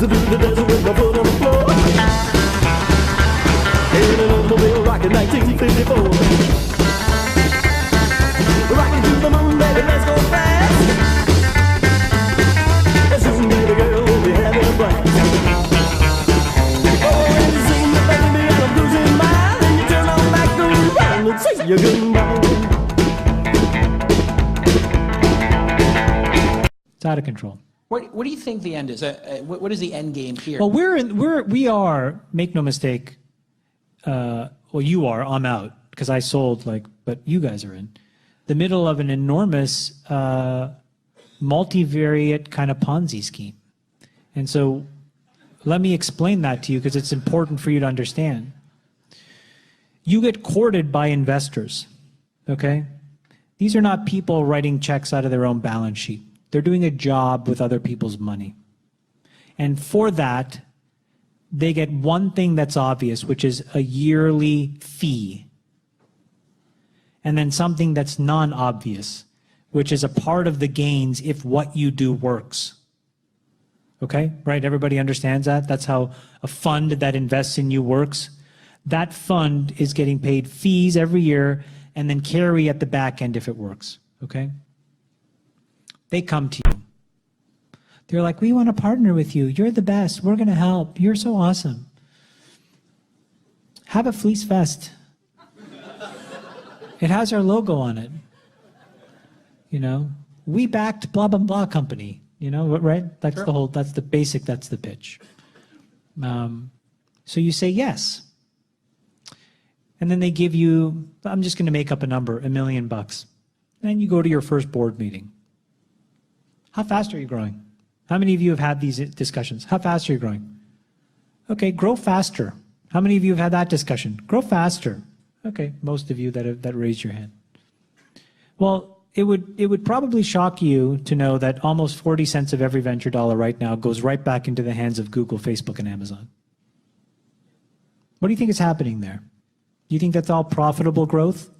to do the dance with my foot on the floor. In an automobile rockin' 1954. Rockin' to the moon, baby, let's go fast. And soon, baby girl, we'll be having a blast. Oh, and you sing the baby and I'm losing mine. And you turn on back around and say you're goodbye. It's out of control. What do you think the end is? What is the end game here? Well, we are, make no mistake, well, you are, I'm out, because I sold, but you guys are in the middle of an enormous multivariate kind of Ponzi scheme. And so let me explain that to you because it's important for you to understand. You get courted by investors, okay? These are not people writing checks out of their own balance sheet. They're doing a job with other people's money. And for that, they get one thing that's obvious, which is a yearly fee. And then something that's non-obvious, which is a part of the gains if what you do works. Okay, right? Everybody understands that? That's how a fund that invests in you works. That fund is getting paid fees every year and then carry at the back end if it works. Okay? They come to you. They're like, we want to partner with you. You're the best. We're going to help. You're so awesome. Have a fleece vest. It has our logo on it. You know, we backed blah, blah, blah company. You know, right? That's the whole, that's the basic, that's the pitch. So you say yes. And then they give you, I'm just going to make up a number, $1 million. And you go to your first board meeting. How fast are you growing? How many of you have had these discussions? How fast are you growing? Okay, grow faster. How many of you have had that discussion? Grow faster. Okay, most of you that raised your hand. Well, it would probably shock you to know that almost 40 cents of every venture dollar right now goes right back into the hands of Google, Facebook, and Amazon. What do you think is happening there? Do you think that's all profitable growth?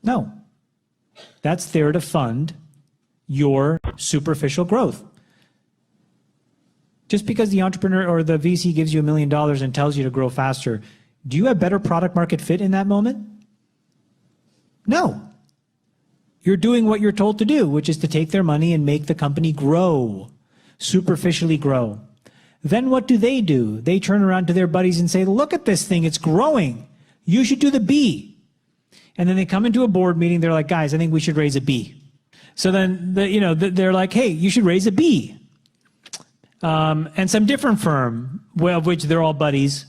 No. That's there to fund your superficial growth. Just because the entrepreneur or the VC gives you $1 million and tells you to grow faster, do you have better product market fit in that moment? No. You're doing what you're told to do, which is to take their money and make the company grow, superficially grow. Then what do? They turn around to their buddies and say, look at this thing, it's growing. You should do the B. And then they come into a board meeting, they're like, guys, I think we should raise a B. So then, they're like, hey, you should raise a B. And some different firm, of which they're all buddies,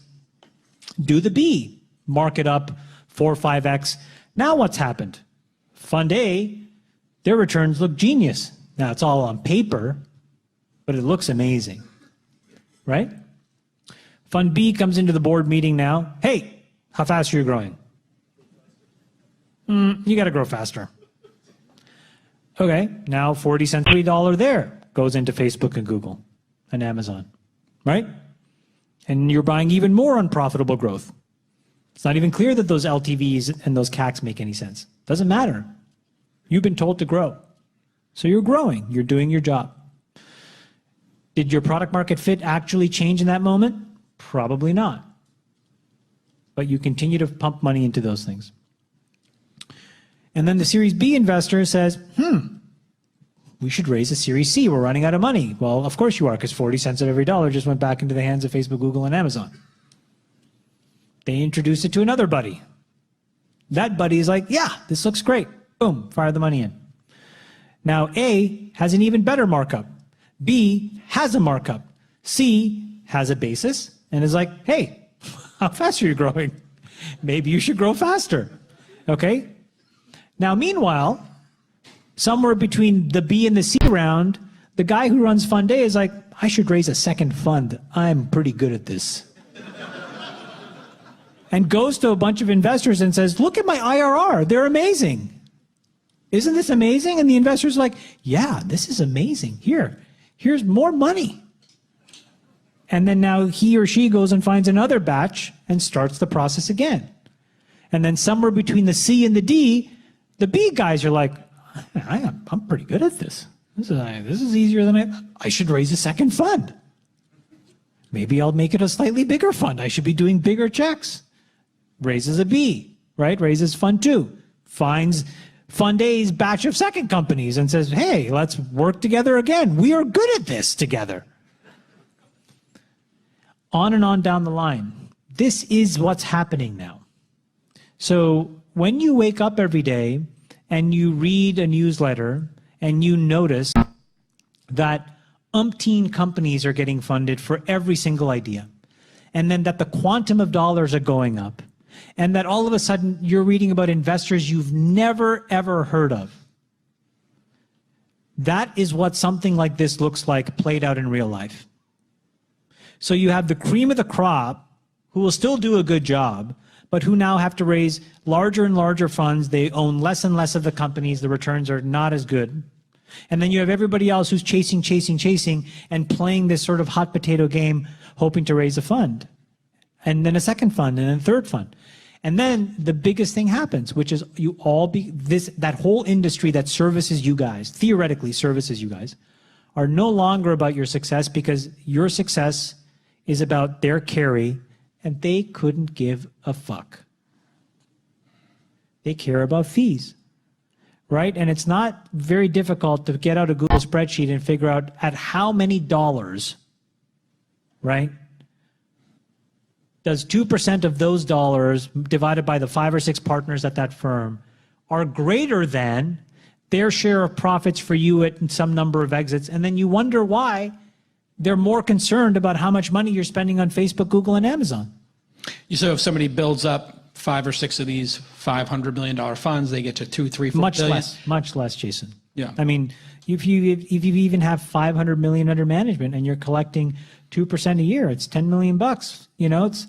do the B. Mark it up 4 or 5x. Now what's happened? Fund A, their returns look genius. Now it's all on paper, but it looks amazing, right? Fund B comes into the board meeting now. Hey, how fast are you growing? You got to grow faster. Okay, now 40 cents, $3 there goes into Facebook and Google and Amazon, right? And you're buying even more unprofitable growth. It's not even clear that those LTVs and those CACs make any sense. Doesn't matter. You've been told to grow. So you're growing. You're doing your job. Did your product market fit actually change in that moment? Probably not. But you continue to pump money into those things. And then the Series B investor says, we should raise a Series C. We're running out of money. Well, of course you are, because 40 cents of every dollar just went back into the hands of Facebook, Google, and Amazon. They introduce it to another buddy. That buddy is like, yeah, this looks great. Boom, fire the money in. Now A has an even better markup. B has a markup. C has a basis and is like, hey, how fast are you growing? Maybe you should grow faster. Okay? Now, meanwhile, somewhere between the B and the C round, the guy who runs Fund A is like, I should raise a second fund. I'm pretty good at this. And goes to a bunch of investors and says, look at my IRR. They're amazing. Isn't this amazing? And the investors are like, yeah, this is amazing. Here's more money. And then now he or she goes and finds another batch and starts the process again. And then somewhere between the C and the D, the B guys are like, I'm pretty good at this. This is easier than I should raise a second fund. Maybe I'll make it a slightly bigger fund. I should be doing bigger checks. Raises a B, right? Raises fund 2. Finds fund A's batch of second companies and says, hey, let's work together again. We are good at this together. On and on down the line. This is what's happening now. So when you wake up every day and you read a newsletter and you notice that umpteen companies are getting funded for every single idea, and then that the quantum of dollars are going up, and that all of a sudden you're reading about investors you've never ever heard of, that is what something like this looks like played out in real life. So you have the cream of the crop who will still do a good job, but who now have to raise larger and larger funds. They own less and less of the companies. The returns are not as good. And then you have everybody else who's chasing, and playing this sort of hot potato game, hoping to raise a fund. And then a second fund, and then a third fund. And then the biggest thing happens, which is that whole industry that services you guys, theoretically services you guys, are no longer about your success, because your success is about their carry, and they couldn't give a fuck. They care about fees, right? And it's not very difficult to get out a Google spreadsheet and figure out at how many dollars, right, does 2% of those dollars divided by the 5 or 6 partners at that firm are greater than their share of profits for you at some number of exits. And then you wonder why they're more concerned about how much money you're spending on Facebook, Google, and Amazon. So if somebody builds up 5 or 6 of these $500 million funds, they get to 2, 3, 4 billion. Much less, Jason. Yeah. I mean, if you even have 500 million under management and you're collecting 2% a year, it's $10 million bucks. You know, it's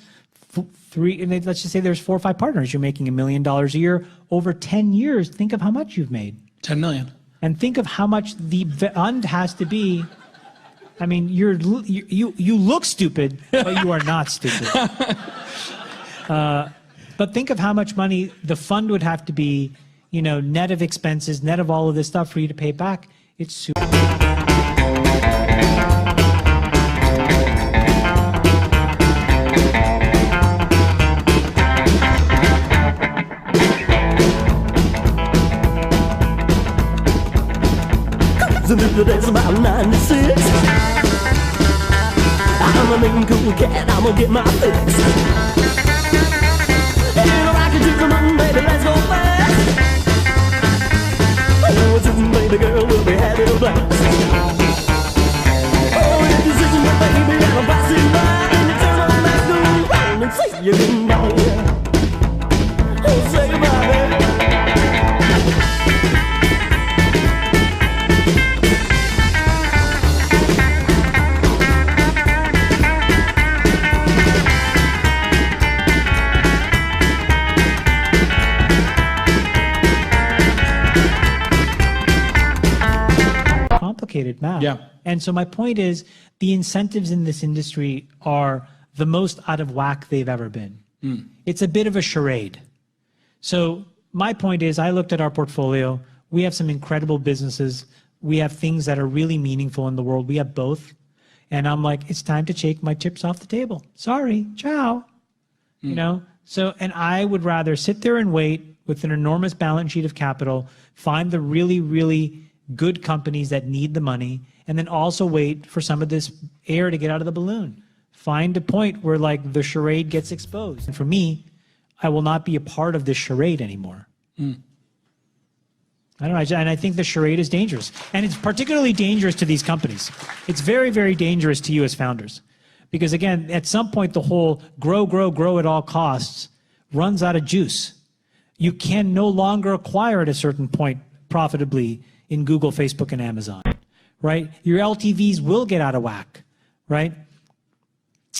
let's just say there's 4 or 5 partners. You're making $1 million a year over 10 years. Think of how much you've made. 10 million. And think of how much the fund has to be. I mean, you look stupid, but you are not stupid. But think of how much money the fund would have to be, you know, net of expenses, net of all of this stuff for you to pay back. It's super. The days about 96. I'm a mean cool cat, I'ma get my fix. Ain't no rocket to the moon, baby, let's go fast. Oh, soon, baby girl, we'll be having a blast. Oh, if you're sitting there, baby, and I'm passing by, and you turn on that groove round and say you goodbye. Oh, say goodbye, baby. Math. Yeah. And so my point is, the incentives in this industry are the most out of whack they've ever been. It's a bit of a charade. So my point is, I looked at our portfolio. We have some incredible businesses. We have things that are really meaningful in the world. We have both. And I'm like, it's time to take my chips off the table. Sorry, ciao. You know? So, and I would rather sit there and wait with an enormous balance sheet of capital, find the really, really good companies that need the money, and then also wait for some of this air to get out of the balloon. Find a point where like the charade gets exposed. And for me, I will not be a part of this charade anymore. I don't know, and I think the charade is dangerous. And it's particularly dangerous to these companies. It's very, very dangerous to you as founders. Because again, at some point, the whole grow, grow, grow at all costs runs out of juice. You can no longer acquire at a certain point profitably in Google, Facebook, and Amazon, right? Your LTVs will get out of whack, right?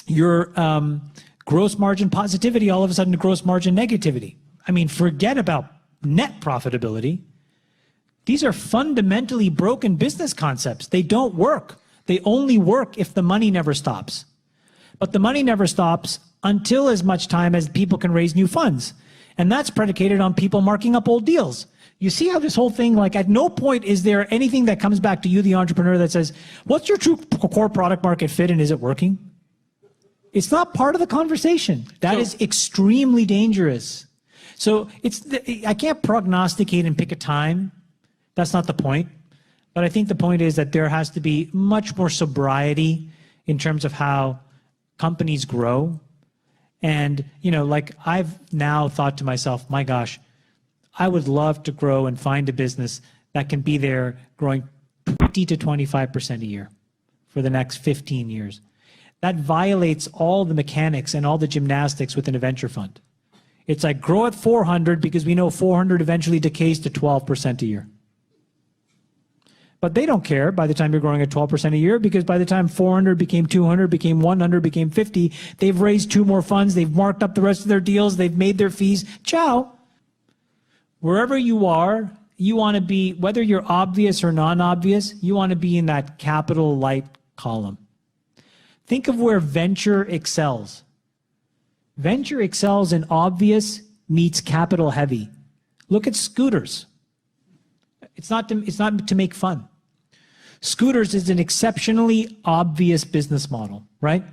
Your gross margin positivity, all of a sudden to gross margin negativity. I mean, forget about net profitability. These are fundamentally broken business concepts. They don't work. They only work if the money never stops. But the money never stops until as much time as people can raise new funds. And that's predicated on people marking up old deals. You see how this whole thing, like at no point is there anything that comes back to you, the entrepreneur, that says, what's your true core product market fit and is it working? It's not part of the conversation. That is extremely dangerous. So I can't prognosticate and pick a time. That's not the point. But I think the point is that there has to be much more sobriety in terms of how companies grow. And, you know, like I've now thought to myself, my gosh, I would love to grow and find a business that can be there growing 20 to 25% a year for the next 15 years. That violates all the mechanics and all the gymnastics within a venture fund. It's like grow at 400 because we know 400 eventually decays to 12% a year. But they don't care by the time you're growing at 12% a year, because by the time 400 became 200, became 100, became 50, they've raised 2 more funds, they've marked up the rest of their deals, they've made their fees. Ciao. Wherever you are, you want to be, whether you're obvious or non-obvious, you want to be in that capital light column. Think of where venture excels. Venture excels in obvious meets capital heavy. Look at scooters. It's not to make fun. Scooters is an exceptionally obvious business model, right?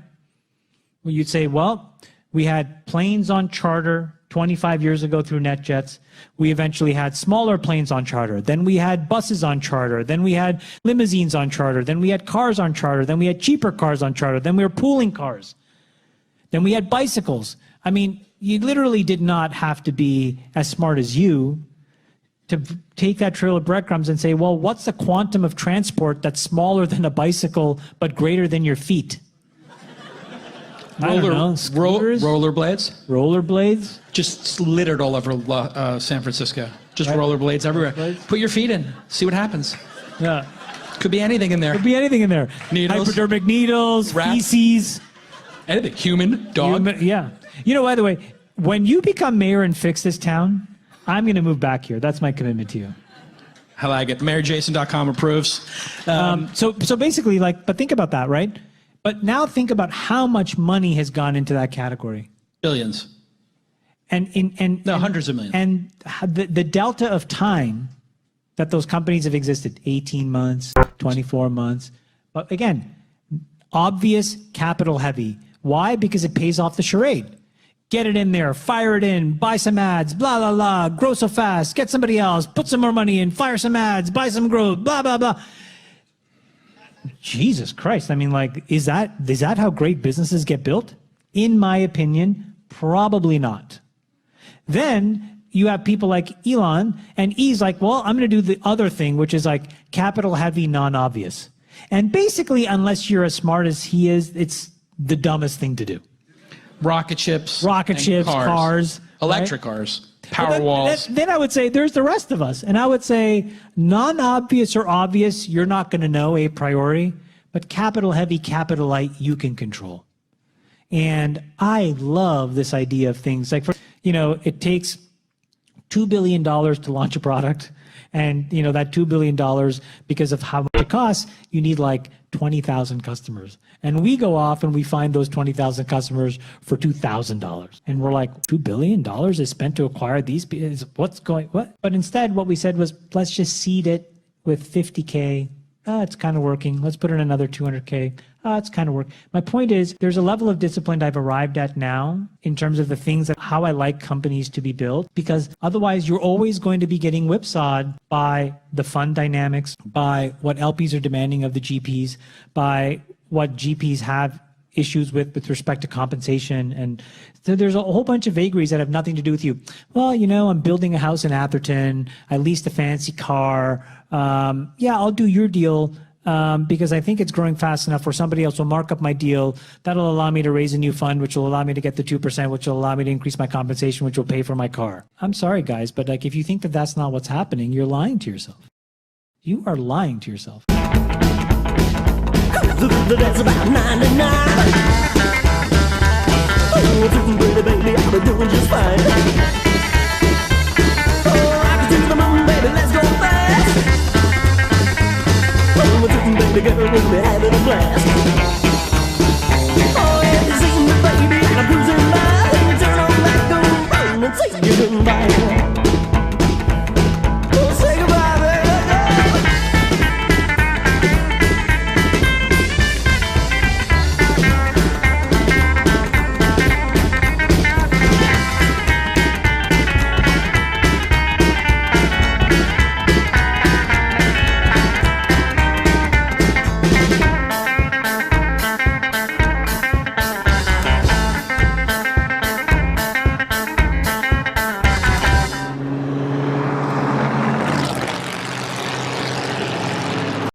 Well, you'd say, well, we had planes on charter 25 years ago through NetJets. We eventually had smaller planes on charter. Then we had buses on charter. Then we had limousines on charter. Then we had cars on charter. Then we had cheaper cars on charter. Then we were pooling cars. Then we had bicycles. I mean, you literally did not have to be as smart as you to take that trail of breadcrumbs and say, well, what's the quantum of transport that's smaller than a bicycle but greater than your feet? I don't know. Scooters? Rollerblades? Rollerblades? Just littered all over San Francisco. Just rollerblades everywhere. Put your feet in. See what happens. Yeah. Could be anything in there. Could be anything in there. Needles. Hypodermic needles, feces. Anything. Human, dog. Yeah. You know, by the way, when you become mayor and fix this town, I'm going to move back here. That's my commitment to you. I like it. MayorJason.com approves. So basically, like, but think about that, right? But now think about how much money has gone into that category. Billions. No, hundreds of millions. And the delta of time that those companies have existed, 18 months, 24 months. But again, obvious, capital heavy. Why? Because it pays off the charade. Get it in there, fire it in, buy some ads, blah, blah, blah, grow so fast, get somebody else, put some more money in, fire some ads, buy some growth, blah, blah, blah. Jesus Christ. I mean, like, is that how great businesses get built? In my opinion, probably not. Then you have people like Elon, and he's like, well, I'm going to do the other thing, which is like capital heavy, non-obvious. And basically, unless you're as smart as he is, it's the dumbest thing to do. Rocket ships, cars, electric cars, power walls. Then I would say there's the rest of us. And I would say non-obvious or obvious, you're not going to know a priori, but capital heavy, capital light, you can control. And I love this idea of things like, it takes $2 billion to launch a product. And, that $2 billion, because of how much it costs, you need like 20,000 customers. And we go off and we find those 20,000 customers for $2,000. And we're like, $2 billion is spent to acquire these people. What? But instead, what we said was, let's just seed it with 50K. It's kind of working. Let's put in another 200K. It's kind of working. My point is, there's a level of discipline I've arrived at now in terms of the things that how I like companies to be built, because otherwise you're always going to be getting whipsawed by the fund dynamics, by what LPs are demanding of the GPs, by what GPs have issues with respect to compensation. And so there's a whole bunch of vagaries that have nothing to do with you. Well, I'm building a house in Atherton. I leased a fancy car. Yeah, I'll do your deal. Because I think it's growing fast enough where somebody else will mark up my deal. That'll allow me to raise a new fund, which will allow me to get the 2%, which will allow me to increase my compensation, which will pay for my car. I'm sorry, guys, but like if you think that that's not what's happening, you're lying to yourself. You are lying to yourself. That's about 99. Oh, baby, I've been doing just fine. Oh, I can see the moon, baby, let's go fast. Baby girl, we'll be having a blast. Oh, yeah, you see me, baby, I'm cruising by. And you turn on back, go run and say you're goodbye.